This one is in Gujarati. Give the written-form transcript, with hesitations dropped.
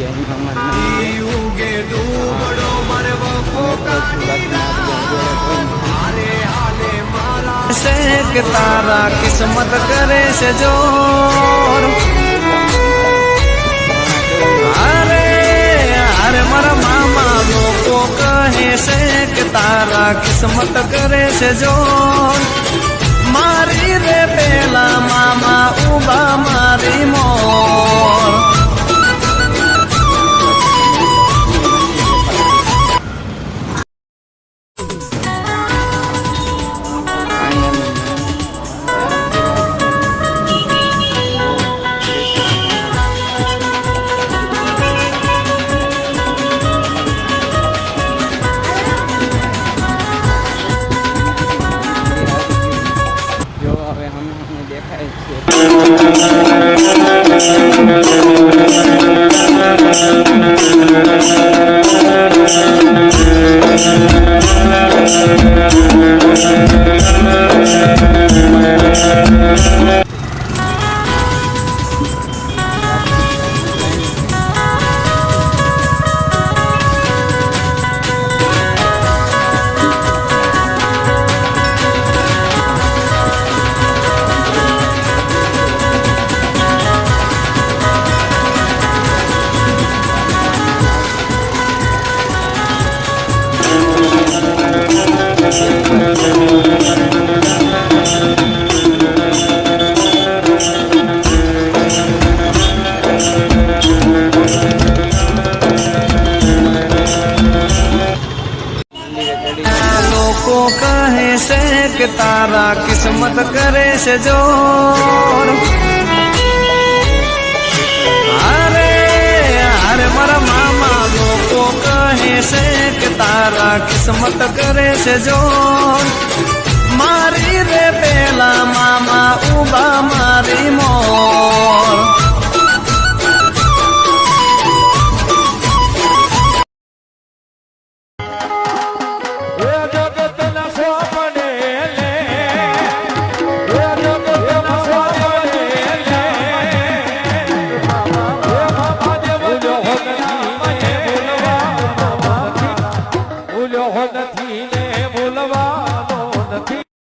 જૈન ભગવાન કે તારા કિસ્મત કરે છે જોર અરે મારા મામા લોકો કહે છે કે તારા કિસ્મત કરે છે જોર મારી રે પેલા મામા ઉભા મારી મોર લોકો કહે છે કે તારા કિસ્મત કરે છે જોર અરે મારા મામા લોકો કહે છે કે તારા કિસ્મત કરે છે જોર મારી રે પેલા મામા ઉભા મારી મોર નથી ને બોલવા